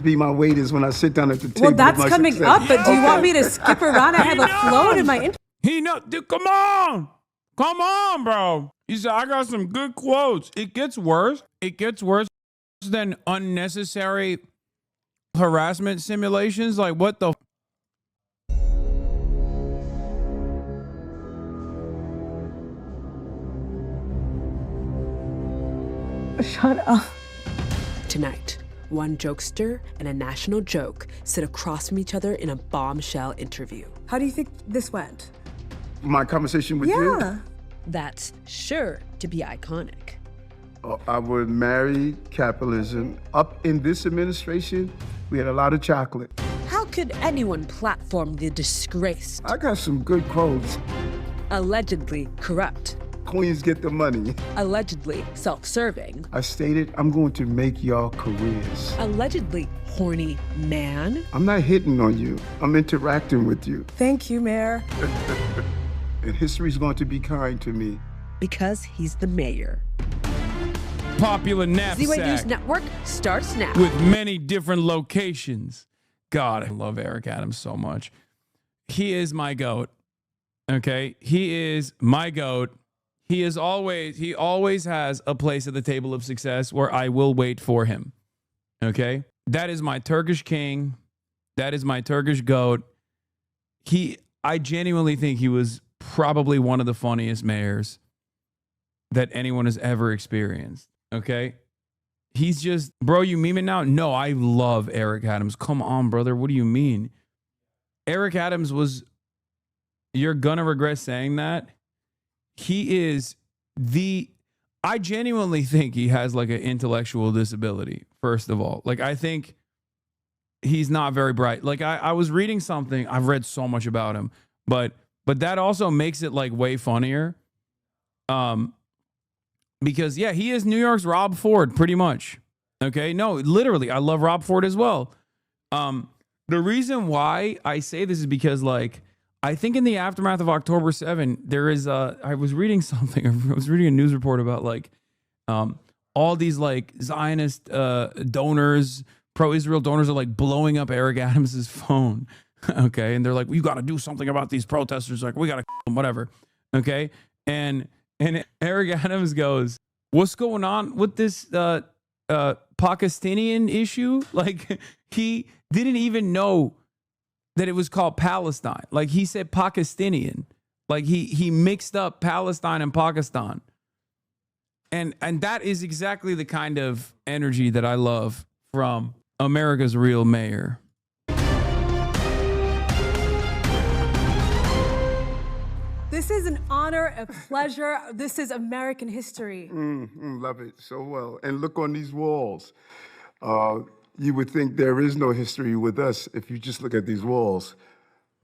be my waiters when I sit down at the table. Well, that's coming up, but do you want me to skip around? I have a flow in my intro. He know, dude, come on, bro. He said, I got some good quotes. It gets worse. It gets worse than unnecessary harassment simulations. Like, what the? Shut up. Tonight, one jokester and a national joke sit across from each other in a bombshell interview. How do you think this went? My conversation with you? Yeah. That's sure to be iconic. I would marry capitalism. Up in this administration, we had a lot of chocolate. How could anyone platform the disgraced, I got some good quotes. allegedly corrupt, Queens get the money. allegedly self-serving, I stated, I'm going to make y'all careers. allegedly horny man? I'm not hitting on you. I'm interacting with you. Thank you, Mayor. And history's going to be kind to me. Because he's the mayor. Popular Z-Way News knapsack Network starts now. with many different locations. God, I love Eric Adams so much. He is my goat. Okay, he is my goat. He always has a place at the table of success where I will wait for him. Okay, that is my Turkish king. That is my Turkish goat. I genuinely think he was probably one of the funniest mayors that anyone has ever experienced. Okay, he's just, bro, you meme it now? No, I love Eric Adams. Come on, brother. What do you mean? Eric Adams was, you're gonna regret saying that. He is I genuinely think he has like an intellectual disability, first of all. Like, I think he's not very bright. Like, I was reading something, I've read so much about him, but that also makes it like way funnier. Because yeah, he is New York's Rob Ford, pretty much. Okay, no, literally, I love Rob Ford as well. The reason why I say this is because, like, I think in the aftermath of October 7, there is I was reading something. I was reading a news report about like all these like Zionist donors, pro-Israel donors are like blowing up Eric Adams's phone. Okay, and they're like, we got to do something about these protesters. Like, we got to them, whatever. Okay, and Eric Adams goes, what's going on with this Pakistani issue? Like, he didn't even know that it was called Palestine. Like, he said Pakistani. Like, he mixed up Palestine and Pakistan. And that is exactly the kind of energy that I love from America's real mayor. This is an honor, a pleasure. This is American history. Love it so well. And look on these walls. You would think there is no history with us if you just look at these walls.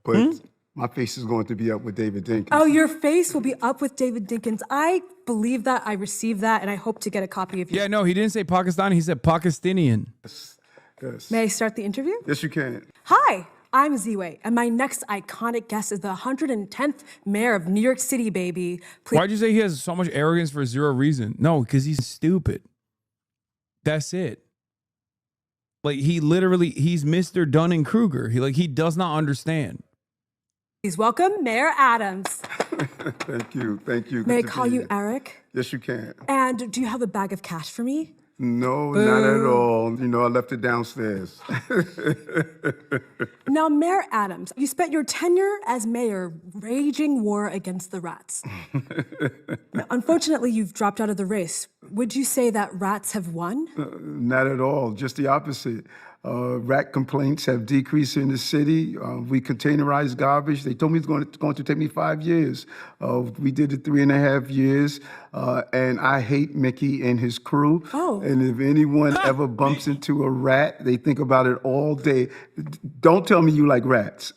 But my face is going to be up with David Dinkins. Oh, your face will be up with David Dinkins. I believe that. I received that, and I hope to get a copy of you. Yeah, no, he didn't say Pakistani. He said Pakistani. Yes. May I start the interview? Yes, you can. Hi, I'm Z-Way, and my next iconic guest is the 110th mayor of New York City, baby. Please. Why'd you say he has so much arrogance for zero reason? No, because he's stupid. That's it. Like, he's Mr. Dunning-Kruger. He does not understand. Please welcome Mayor Adams. Thank you. Good May I to call be you here. Eric? Yes, you can. And do you have a bag of cash for me? No, not at all. You know, I left it downstairs. Now, Mayor Adams, you spent your tenure as mayor raging war against the rats. Now, unfortunately, you've dropped out of the race. Would you say that rats have won? Not at all, just the opposite. Rat complaints have decreased in the city. We containerize garbage. They told me it's going to take me 5 years. We did it 3.5 years. And I hate Mickey and his crew. Oh. And if anyone ever bumps into a rat, they think about it all day. Don't tell me you like rats.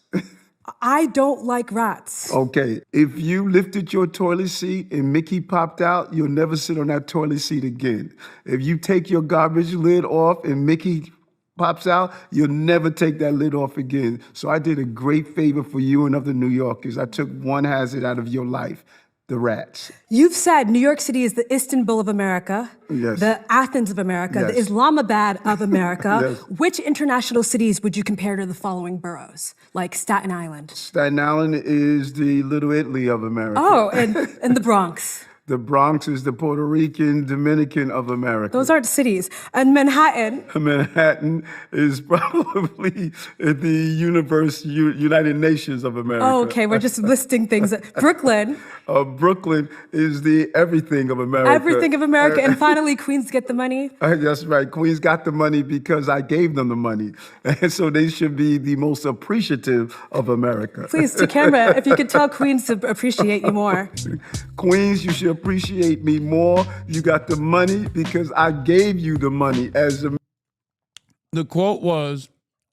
I don't like rats. Okay, if you lifted your toilet seat and Mickey popped out, you'll never sit on that toilet seat again. If you take your garbage lid off and Mickey pops out, you'll never take that lid off again. So I did a great favor for you and other New Yorkers. I took one hazard out of your life. the rats. You've said New York City is the Istanbul of America, Yes. the Athens of America, the Yes. Islamabad of America. Yes. Which international cities would you compare to the following boroughs, like Staten Island? Staten Island is the Little Italy of America. Oh, and the Bronx. The Bronx is the Puerto Rican, Dominican of America. Those aren't cities. And Manhattan. Manhattan is probably the United Nations of America. Oh, okay, we're just listing things. Brooklyn. Brooklyn is the everything of America. Everything of America. And finally, Queens get the money. That's right. Queens got the money because I gave them the money. And so they should be the most appreciative of America. Please, to camera, if you could tell Queens to appreciate you more. Queens, you should appreciate me more. You got the money because I gave you the money as a... The quote was,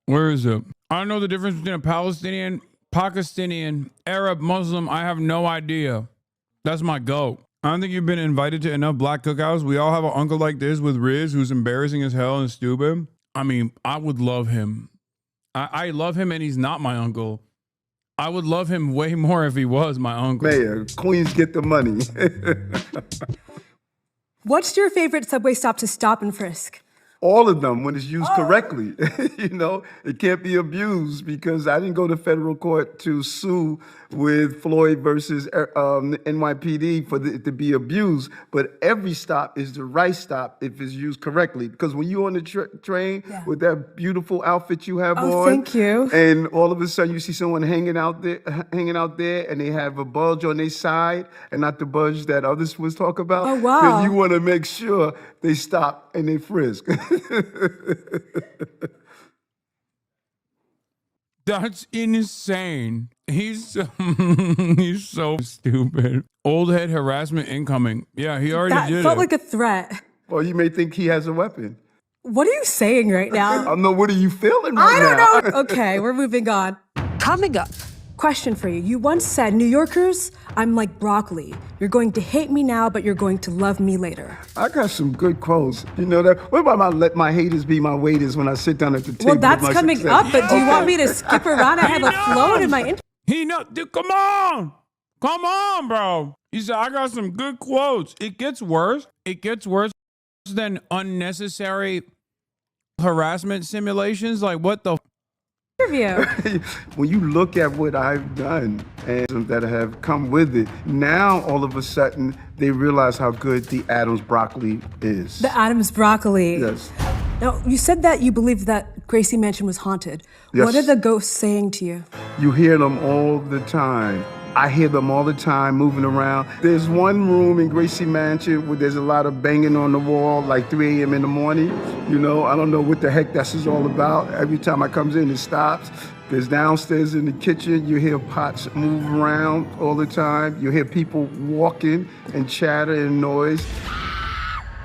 where is it? I don't know the difference between a Palestinian, Pakistani, Arab, Muslim. I have no idea. That's my goat. I don't think you've been invited to enough black cookouts. We all have an uncle like this with Riz who's embarrassing as hell and stupid. I mean, I would love him. I love him and he's not my uncle. I would love him way more if he was my uncle. Mayor, Queens get the money. What's your favorite subway stop to stop and frisk? All of them when it's used correctly. You know, it can't be abused because I didn't go to federal court to sue with Floyd versus NYPD for it to be abused. But every stop is the right stop if it's used correctly. Because when you're on the train with that beautiful outfit you have on, thank you. and all of a sudden you see someone hanging out there, and they have a bulge on their side, and not the bulge that others was talking about. Oh, wow. Then you want to make sure they stop and they frisk. That's insane. He's he's so stupid. Old head harassment incoming. Yeah, he already That did felt it. like a threat. Or you may think he has a weapon. What are you saying right I now? don't know, what are you feeling right I now? don't know. Okay, we're moving on. Coming up. Question for you. You once said, New Yorkers, I'm like broccoli. You're going to hate me now, but you're going to love me later. I got some good quotes. You know that? What about let my haters be my waiters when I sit down at the table? Well, that's with my coming success? up, but do you want me to skip around? I have a float in my intro. He know, dude, come on, bro. He said, I got some good quotes. It gets worse. It gets worse than unnecessary harassment simulations. Like, what the? Interview. When you look at what I've done and that have come with it, now all of a sudden they realize how good the Adams broccoli is. The Adams broccoli. Yes. Now, you said that you believed that Gracie Mansion was haunted. Yes. What are the ghosts saying to you? You hear them all the time. I hear them all the time moving around. There's one room in Gracie Mansion where there's a lot of banging on the wall, like 3 a.m. in the morning. You know, I don't know what the heck this is all about. Every time I comes in, it stops. There's downstairs in the kitchen, you hear pots move around all the time. You hear people walking and chatter and noise.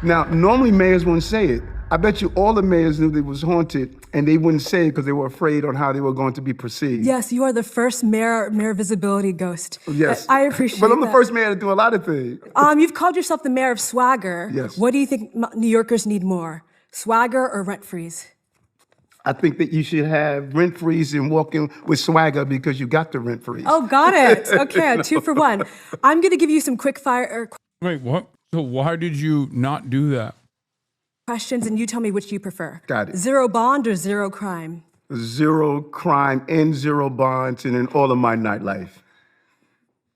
Now, normally mayors wouldn't say it. I bet you all the mayors knew they was haunted and they wouldn't say it because they were afraid on how they were going to be perceived. Yes, you are the first mayor visibility ghost. Yes. I appreciate But I'm the that. first mayor to do a lot of things. You've called yourself the mayor of swagger. Yes. What do you think New Yorkers need more? Swagger or rent freeze? I think that you should have rent freeze and walking with swagger because you got the rent freeze. Oh, got it. Okay, 2 for 1. I'm going to give you some quick fire Wait, what? So why did you not do that? questions and you tell me which you prefer. Got it. 0 bond or 0 crime? 0 crime and 0 bonds and in all of my nightlife.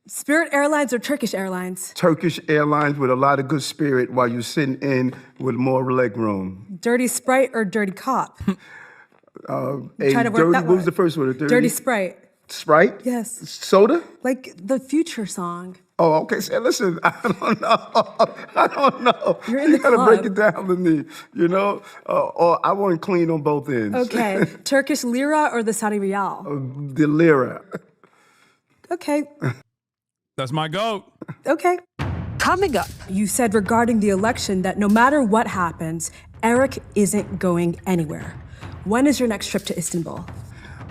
Spirit Airlines or Turkish Airlines? Turkish Airlines with a lot of good spirit while you're sitting in with more leg room. Dirty Sprite or Dirty Cop? A Try to work dirty, that what was one. the first one? Dirty Sprite. Sprite? Yes. Soda? Like the Future song. Oh, okay. So listen, I don't know. You're in the You gotta club. break it down to me, you know? Or I want clean on both ends. Okay. Turkish lira or the Saudi Riyal? The lira. Okay. That's my goat. Okay. Coming up. You said regarding the election that no matter what happens, Eric isn't going anywhere. When is your next trip to Istanbul?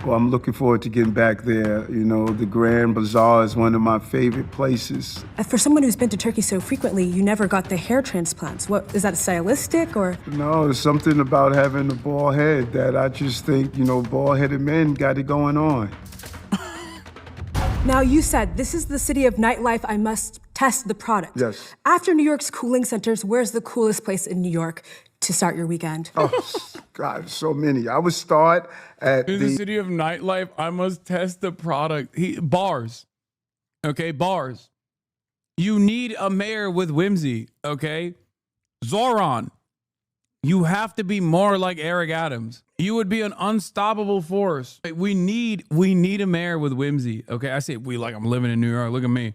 Well, I'm looking forward to getting back there. You know, the Grand Bazaar is one of my favorite places. For someone who's been to Turkey so frequently, you never got the hair transplants. What is that stylistic or? No, there's something about having a bald head that I just think, you know, bald-headed men got it going on. Now you said this is the city of nightlife. I must test the product. Yes. After New York's cooling centers, where's the coolest place in New York to start your weekend? Oh, God, so many. I would start at In the the city of nightlife, I must test the product. Bars. Okay, bars. You need a mayor with whimsy, okay? Zoran, you have to be more like Eric Adams. You would be an unstoppable force. We need a mayor with whimsy, okay? I say we like I'm living in New York. Look at me.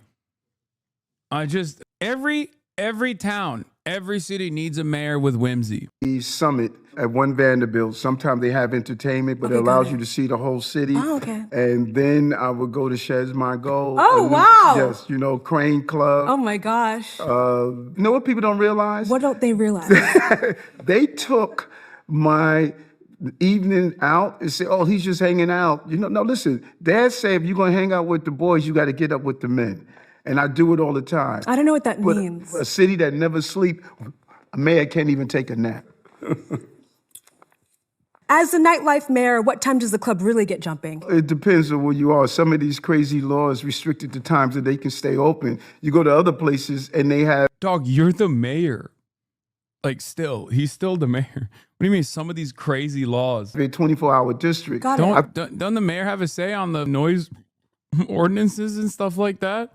Every town, every city needs a mayor with whimsy. summit at One Vanderbilt. Sometimes they have entertainment, but it Okay, got allows it. you to see the whole city. Oh, okay. And then I would go to Sheds My Gold. Oh, and wow. Yes, you know, Crane Club. Oh my gosh. You know what people don't realize? What don't they realize? They took my evening out and said, oh, he's just hanging out. You know, no, listen, Dad said if you're going to hang out with the boys, you got to get up with the men. And I do it all the time. I don't know what that But means. a city that never sleep, a mayor can't even take a nap. As the nightlife mayor, what time does the club really get jumping? It depends on where you are. Some of these crazy laws restricted the times that they can stay open. You go to other places and they have Dog, you're the mayor. Like he's still the mayor. What do you mean some of these crazy laws? a 24-hour district. Got it. Doesn't the mayor have a say on the noise ordinances and stuff like that?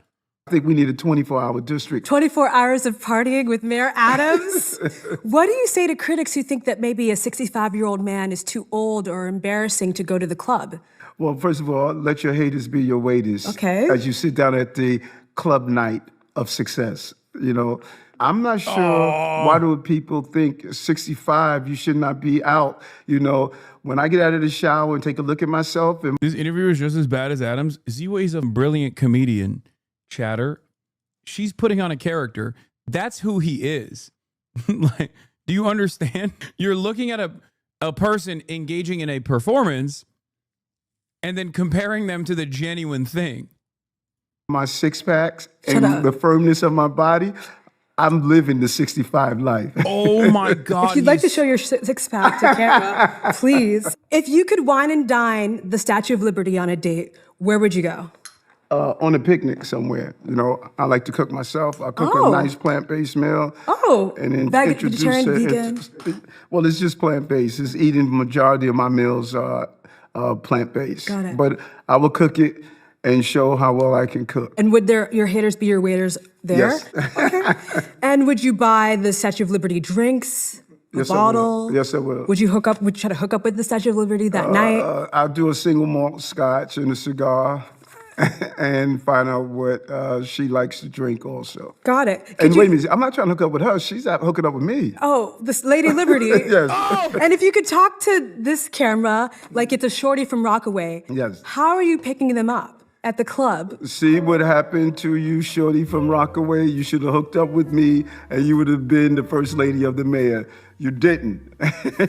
I think we need a 24-hour district. 24 hours of partying with Mayor Adams? What do you say to critics who think that maybe a 65-year-old man is too old or embarrassing to go to the club? Well, first of all, let your haters be your waiters. Okay. As you sit down at the club night of success. You know, I'm not sure why do people think 65, you should not be out. You know, when I get out of the shower and take a look at myself and This interviewer is just as bad as Adams. Z-Way's a brilliant comedian, chatter. She's putting on a character. That's who he is. Like, do you understand? You're looking at a person engaging in a performance and then comparing them to the genuine thing. my six packs Shut up. and the firmness of my body, I'm living the 65 life. Oh my God. If you'd like to show your six-pack to camera, please. If you could wine and dine the Statue of Liberty on a date, where would you go? On a picnic somewhere. You know, I like to cook myself. I cook Oh. a nice plant-based meal. Oh, And then vegetarian, introduce it. Well, it's just plant-based. It's eating the majority of my meals are plant-based. Got it. But I will cook it and show how well I can cook. And would your haters be your waiters there? Yes. Okay. And would you buy the Statue of Liberty drinks? A Yes, I will. bottle? Yes, I will. Would you try to hook up with the Statue of Liberty that night? I'll do a single malt scotch and a cigar and find out what she likes to drink also. Got it. And Could wait a you, minute, I'm not trying to hook up with her. She's out hooking up with me. oh, this Lady Liberty. Yes. And if you could talk to this camera like it's a shorty from Rockaway, Yes. how are you picking them up at the club? See what happened to you, shorty from Rockaway? You should have hooked up with me and you would have been the first lady of the mayor. You didn't.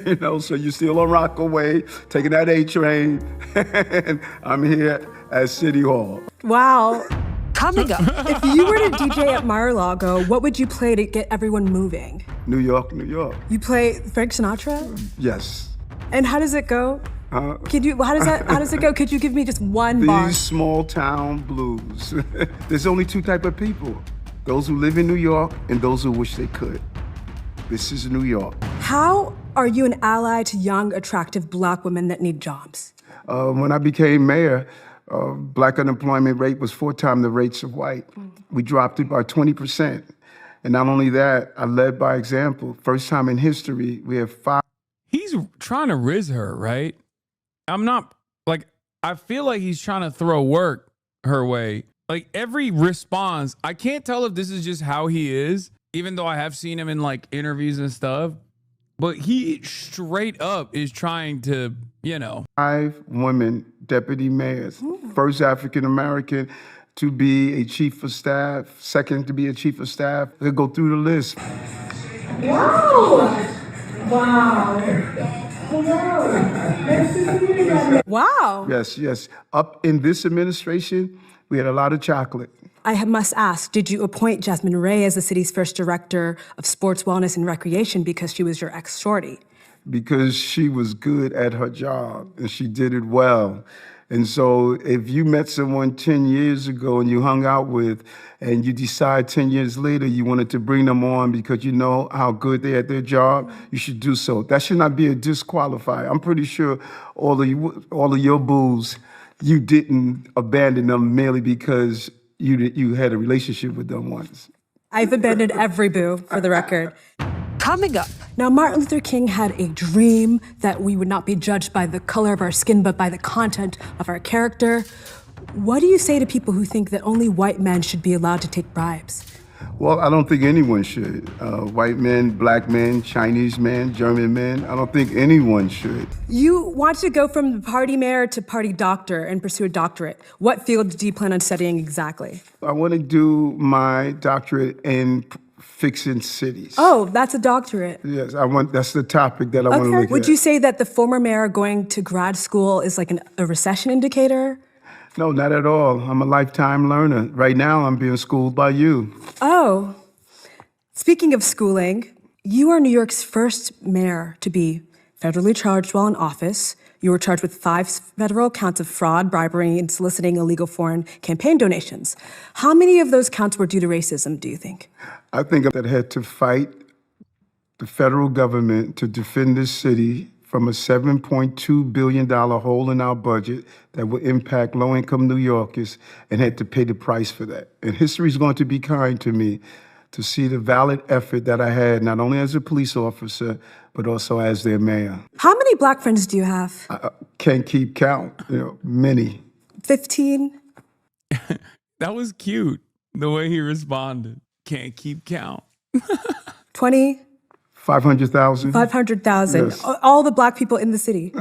You know, so you're still on Rockaway, taking that A train, and I'm here at City Hall. Wow. Coming up, If you were to DJ at Mar-a-Lago, what would you play to get everyone moving? New York, New York. You play Frank Sinatra? Yes. And how does it go? How does it go? Could you give me just one bar? These small town blues. There's only two type of people. Those who live in New York and those who wish they could. This is New York. How are you an ally to young, attractive black women that need jobs? When I became mayor, black unemployment rate was 4 times the rates of white. We dropped it by 20%. And not only that, I led by example. First time in history, we have 5 He's trying to riz her, right? I feel like he's trying to throw work her way. Like every response, I can't tell if this is just how he is, even though I have seen him in like interviews and stuff, but he straight up is trying to, you know. 5 women deputy mayors. First African American to be a chief of staff, second to be a chief of staff. They go through the list. Wow. Yes, yes. Up in this administration, we had a lot of chocolate. I must ask, did you appoint Jasmine Ray as the city's first director of sports, wellness, and recreation because she was your ex-shorty? Because she was good at her job and she did it well. And so if you met someone 10 years ago and you hung out with, and you decide 10 years later you wanted to bring them on because you know how good they're at their job, you should do so. That should not be a disqualifier. I'm pretty sure all of your booze, you didn't abandon them merely because you had a relationship with them once. I've abandoned every boo, for the record. Coming up, Now, Martin Luther King had a dream that we would not be judged by the color of our skin, but by the content of our character. What do you say to people who think that only white men should be allowed to take bribes? Well, I don't think anyone should. White men, black men, Chinese men, German men, I don't think anyone should. You want to go from party mayor to party doctor and pursue a doctorate. What field do you plan on studying exactly? I want to do my doctorate in fixing cities. Oh, that's a doctorate. Yes, that's the topic that I want to look at. Would you say that the former mayor going to grad school is like a recession indicator? No, not at all. I'm a lifetime learner. Right now, I'm being schooled by you. Oh, speaking of schooling, you are New York's first mayor to be federally charged while in office. You were charged with 5 federal counts of fraud, bribery, and soliciting illegal foreign campaign donations. How many of those counts were due to racism, do you think? I think that I had to fight the federal government to defend this city from a $7.2 billion hole in our budget that would impact low-income New Yorkers, and had to pay the price for that. And history is going to be kind to me to see the valid effort that I had, not only as a police officer, but also as their mayor. How many black friends do you have? I can't keep count, many. 15? That was cute, the way he responded. Can't keep count. 20? 500,000? 500,000. Yes. All the black people in the city.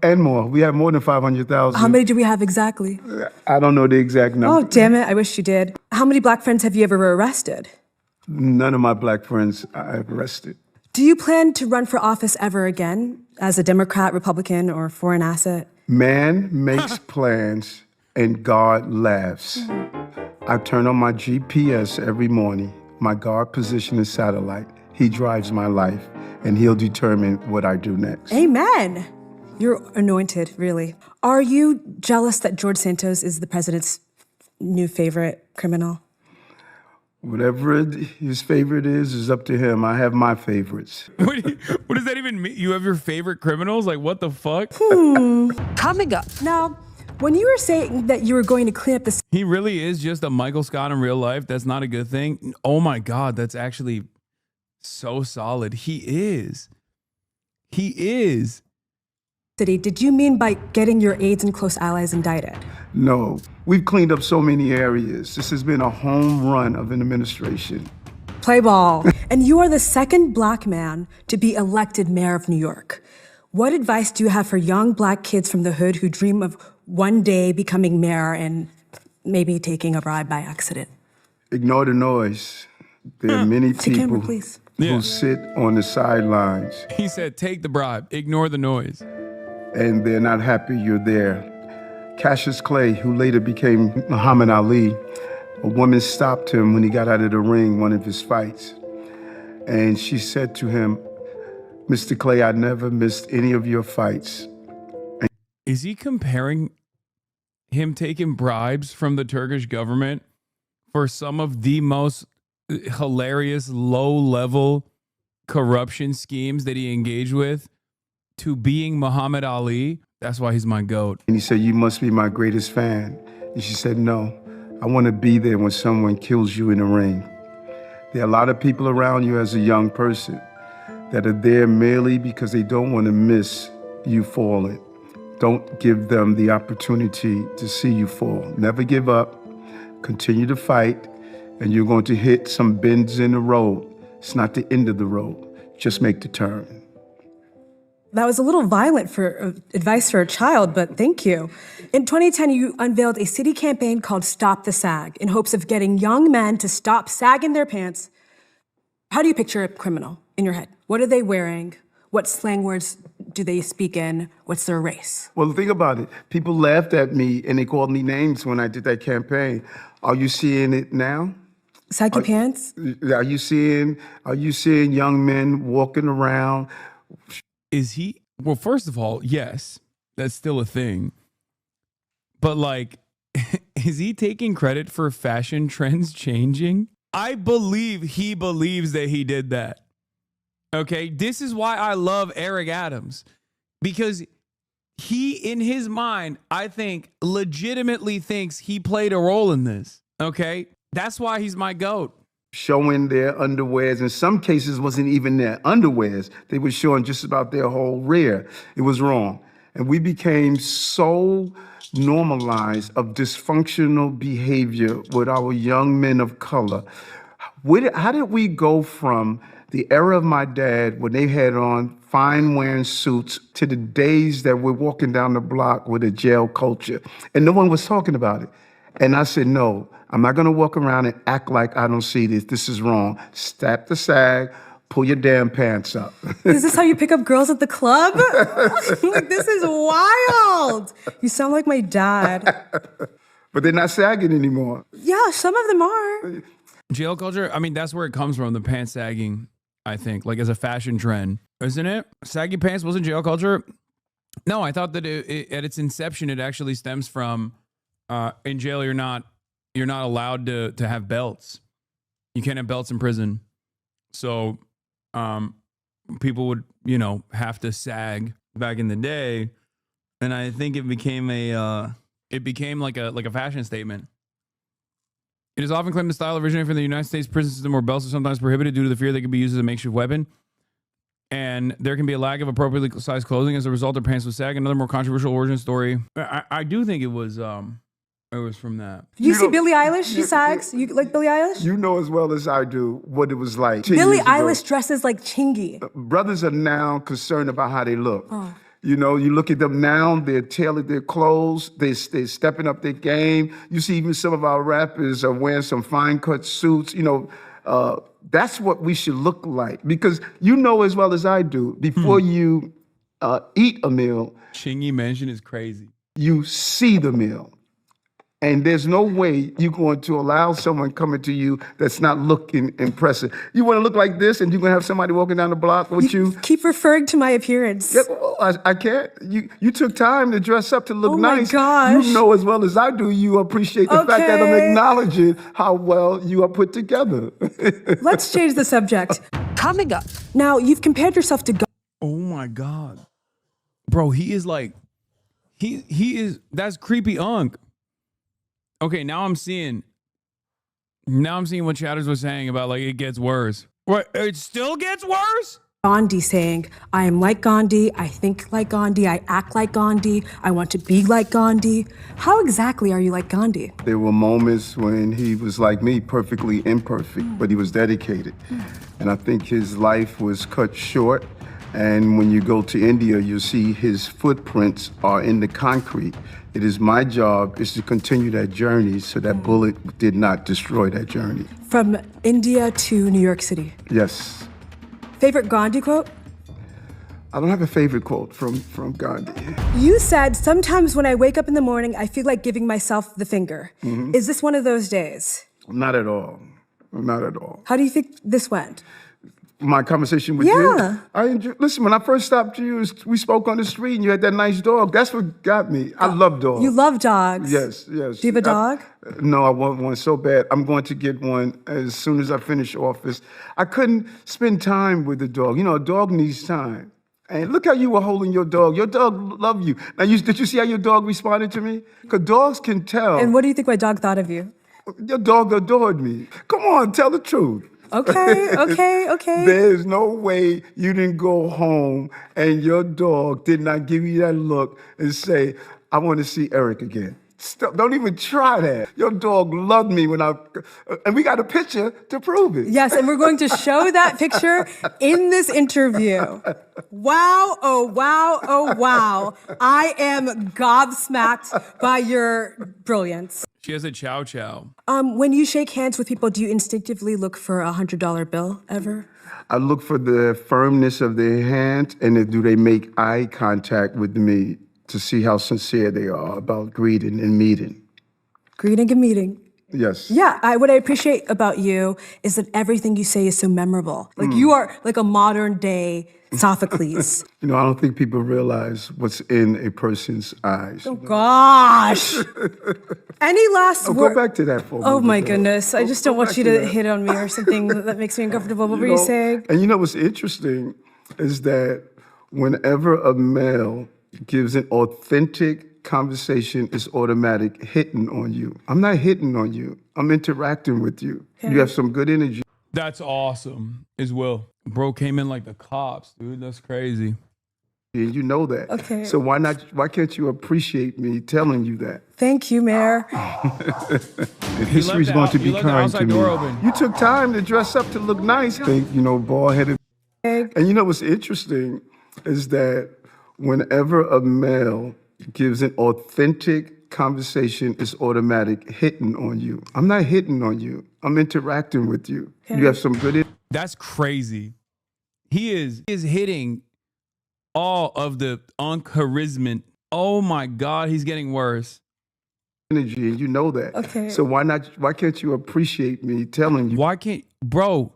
And more. We have more than 500,000. How many do we have exactly? I don't know the exact number. Oh, damn it. I wish you did. How many black friends have you ever arrested? None of my black friends I've arrested. Do you plan to run for office ever again as a Democrat, Republican, or foreign asset? Man makes plans and God laughs. I turn on my GPS every morning. My God position is satellite. He drives my life, and he'll determine what I do next. Amen. You're anointed, really. Are you jealous that George Santos is the president's new favorite criminal? Whatever his favorite is up to him. I have my favorites. What does that even mean? You have your favorite criminals? Like, what the fuck? coming up. Now, when you were saying that you were going to clean up the He really is just a Michael Scott in real life. That's not a good thing. Oh my God, that's actually so solid. He is. He is. city, did you mean by getting your aides and close allies indicted? No, we've cleaned up so many areas. This has been a home run of an administration. Play ball. And you are the second black man to be elected mayor of New York. What advice do you have for young black kids from the hood who dream of one day becoming mayor and maybe taking a bribe by accident? Ignore the noise. There are many To camera, people please. who sit on the sidelines He said, take the bribe, ignore the noise. and they're not happy you're there. Cassius Clay, who later became Muhammad Ali, a woman stopped him when he got out of the ring, one of his fights. And she said to him, Mr. Clay, I never missed any of your fights. Is he comparing him taking bribes from the Turkish government for some of the most hilarious low-level corruption schemes that he engaged with to being Muhammad Ali? That's why he's my GOAT. And he said, you must be my greatest fan. And she said, no, I want to be there when someone kills you in the ring. There are a lot of people around you as a young person that are there merely because they don't want to miss you falling. Don't give them the opportunity to see you fall. Never give up. Continue to fight, and you're going to hit some bends in the road. It's not the end of the road. Just make the turn. That was a little violent for advice for a child, but thank you. In 2010, you unveiled a city campaign called Stop the Sag in hopes of getting young men to stop sagging their pants. How do you picture a criminal in your head? What are they wearing? What slang words do they speak in? What's their race? Well, think about it. People laughed at me and they called me names when I did that campaign. Are you seeing it now? Sag your pants? Are you seeing young men walking around? Is he? Well, first of all, yes, that's still a thing. But like, is he taking credit for fashion trends changing? I believe he believes that he did that. Okay, this is why I love Eric Adams, because he, in his mind, I think, legitimately thinks he played a role in this. Okay, that's why he's my GOAT. Showing their underwears. In some cases, wasn't even their underwears. They were showing just about their whole rear. It was wrong. And we became so normalized of dysfunctional behavior with our young men of color. How did we go from the era of my dad when they had on fine wearing suits to the days that we're walking down the block with a jail culture and no one was talking about it? And I said, no, I'm not gonna walk around and act like I don't see this. This is wrong. Stop the sag, pull your damn pants up. Is this how you pick up girls at the club? Like, this is wild. You sound like my dad. But they're not sagging anymore. Yeah, some of them are. Jail culture, I mean, that's where it comes from, the pants sagging, I think, like as a fashion trend, isn't it? Saggy pants wasn't jail culture? No, I thought that at its inception, it actually stems from in jail, you're not allowed to have belts. You can't have belts in prison. So people would, have to sag back in the day. And I think it became like a fashion statement. It is often claimed the style originated from the United States prison system where belts are sometimes prohibited due to the fear they could be used as a makeshift weapon. And there can be a lack of appropriately sized clothing as a result of pants with sag. Another more controversial origin story. I do think it was from that. You see Billie Eilish? She sags. You like Billie Eilish? You know as well as I do what it was like. 10 Billie years ago. Eilish dresses like Chingy. Brothers are now concerned about how they look. Oh. You look at them now, they're tailored their clothes, they're stepping up their game. You see even some of our rappers are wearing some fine cut suits. That's what we should look like. Because you know as well as I do, before you eat a meal. Chingy mention is crazy. You see the meal. And there's no way you're going to allow someone coming to you that's not looking impressive. You want to look like this, and you're going to have somebody walking down the block with you. Keep referring to my appearance. Yeah, well, I can't. You took time to dress up to look nice. Oh my gosh. You know as well as I do, you appreciate the fact that I'm acknowledging how well you are put together. Let's change the subject. Coming up. Now, you've compared yourself to God. Oh my God. Bro, he is like, that's creepy unk. Okay, now I'm seeing what Chatters was saying about like it gets worse. What? It still gets worse? Gandhi saying, I am like Gandhi, I think like Gandhi, I act like Gandhi, I want to be like Gandhi. How exactly are you like Gandhi? There were moments when he was like me, perfectly imperfect, but he was dedicated. And I think his life was cut short. And when you go to India, you see his footprints are in the concrete. It is my job is to continue that journey so that bullet did not destroy that journey. From India to New York City. Yes. Favorite Gandhi quote? I don't have a favorite quote from Gandhi. You said, sometimes when I wake up in the morning, I feel like giving myself the finger. Mm-hmm. Is this one of those days? Not at all. Not at all. How do you think this went? My conversation with you. Listen, when I first stopped you, we spoke on the street and you had that nice dog. That's what got me. I love dogs. You love dogs? Yes. Do you have a dog? No, I want one so bad. I'm going to get one as soon as I finish office. I couldn't spend time with the dog. A dog needs time. And look how you were holding your dog. Your dog loved you. Now, did you see how your dog responded to me? Because dogs can tell. And what do you think my dog thought of you? Your dog adored me. Come on, tell the truth. Okay. There's no way you didn't go home and your dog did not give you that look and say, I want to see Eric again. Don't even try that. Your dog loved me and we got a picture to prove it. Yes, and we're going to show that picture in this interview. Wow, oh wow. I am gobsmacked by your brilliance. She has a chow chow. When you shake hands with people, do you instinctively look for a $100 bill ever? I look for the firmness of their hand and do they make eye contact with me to see how sincere they are about greeting and meeting. Greeting and meeting. Yes. Yeah, what I appreciate about you is that everything you say is so memorable. Like you are like a modern day Sophocles. You know, I don't think people realize what's in a person's eyes. Oh, gosh. Any last Go word? back to that for a Oh, minute, my though. goodness. I just don't want back you to to that. hit on me or something that makes me uncomfortable. What were you saying? And you know what's interesting is that whenever a male gives an authentic conversation, it's automatic hitting on you. I'm not hitting on you. I'm interacting with you. You have some good energy. That's awesome as well. Bro came in like the cops, dude. That's crazy. And you know that. Okay. So why can't you appreciate me telling you that? Thank you, Mayor. And history's the going out- to you be left the kind to outside me. door open. You took time to dress up to look nice. Think, you know, bald-headed. And you know what's interesting is that whenever a male gives an authentic conversation, it's automatic hitting on you. I'm not hitting on you. I'm interacting with you. You have some good That's crazy. He is hitting all of the uncharisma. Oh my God, he's getting worse. energy, and you know that. Okay. So why can't you appreciate me telling you? Why can't, bro?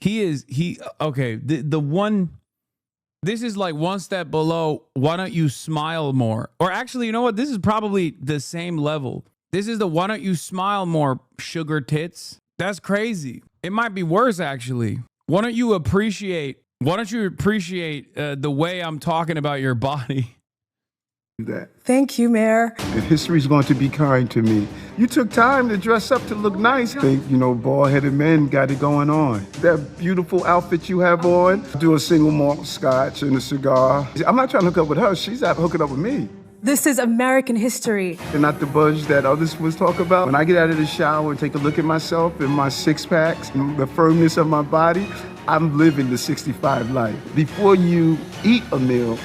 Okay. The one, this is like one step below. Why don't you smile more? Or actually, you know what? This is probably the same level. This is the why don't you smile more sugar tits? That's crazy. It might be worse, actually. Why don't you appreciate the way I'm talking about your body? That. Thank you, Mayor. And history's going to be kind to me. You took time to dress up to look nice. Think, you know, bald-headed men got it going on. That beautiful outfit you have on, do a single malt scotch and a cigar. I'm not trying to hook up with her. She's out hooking up with me. This is American history. And not the budge that others was talk about. When I get out of the shower and take a look at myself and my six-packs and the firmness of my body, I'm living the 65 life. Before you eat a meal,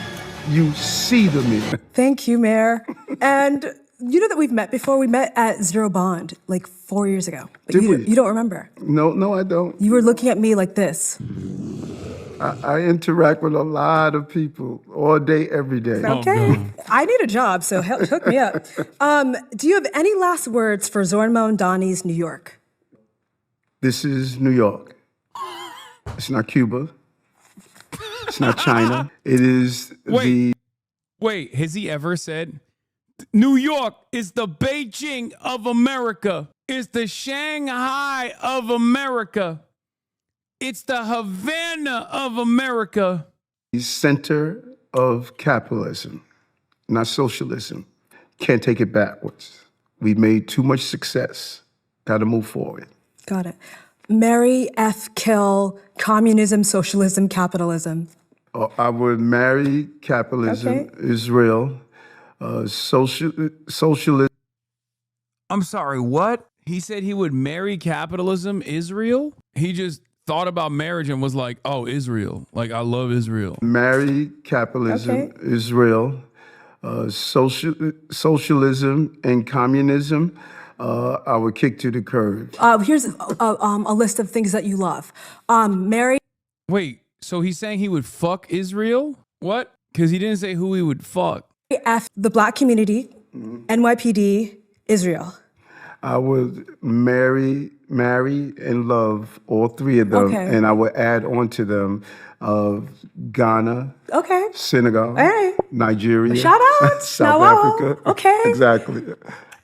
you see the meal. Thank you, Mayor. And you know that we've met before? We met at Zero Bond like 4 years ago. But Did you, we? you don't remember. No, I don't. You were looking at me like this. I interact with a lot of people all day, every day. Okay. I need a job, so hook me up. Do you have any last words for Zorn Mondani's New York? This is New York. It's not Cuba. It's not China. It is Wait, has he ever said, New York is the Beijing of America. It's the Shanghai of America. It's the Havana of America. the center of capitalism, not socialism. Can't take it backwards. We've made too much success. Got to move forward. Got it. Marry, F, kill, communism, socialism, capitalism. I would marry capitalism, Okay. Israel, socialism. I'm sorry, what? He said he would marry capitalism, Israel? He just thought about marriage and was like, oh, Israel. Like, I love Israel. Marry capitalism, Okay. Israel, socialism, and communism. I would kick to the curb. Here's a list of things that you love. Marry, Wait, so he's saying he would fuck Israel? What? Because he didn't say who he would fuck. F, the black community, NYPD, Israel. I would marry, and love all three of them, Okay. and I would add on to them Ghana, Okay. Senegal, Hey. Nigeria, Shout out. South Now, Africa. okay. Exactly.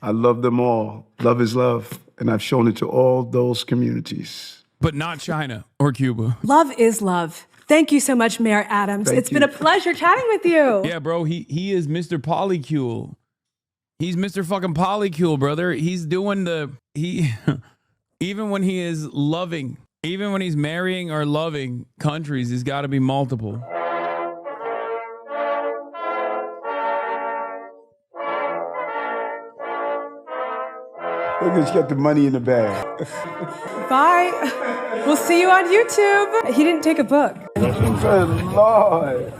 I love them all. Love is love, and I've shown it to all those communities. But not China or Cuba. Love is love. Thank you so much, Mayor Adams. Thank It's been you. a pleasure chatting with you. Yeah, bro, he is Mr. Polycule. He's Mr. fucking Polycule, brother. He's doing even when he is loving, even when he's marrying or loving countries, he's got to be multiple. Look, he's got the money in the bag. Bye. We'll see you on YouTube. He didn't take a book. Good Lord.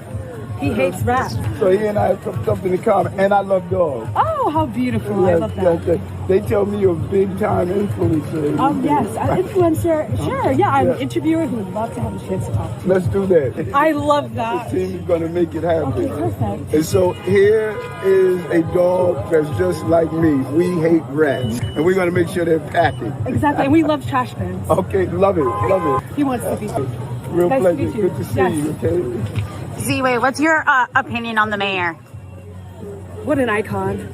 He hates rap. So he and I have something in common, and I love dogs. Oh, how beautiful. I love that. Yes. They tell me you're a big-time influencer. Yes, an influencer. Sure, yeah, I'm an interviewer who would love to have a chance to talk to you. Let's do that. I love that. The team is going to make it happen. Okay, perfect. And so here is a dog that's just like me. We hate rats, and we're going to make sure they're packing. Exactly, and we love trash bins. Okay, love it. He wants to be. Real Nice to pleasure. meet you. Good to see Yes. you, okay? Z-Way, what's your opinion on the mayor? What an icon.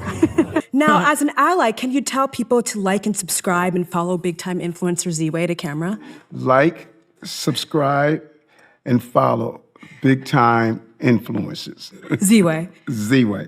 Now, as an ally, can you tell people to like and subscribe and follow big time influencer Z-Way to camera? Like, subscribe, and follow big time influencers. Z-Way. Z-Way.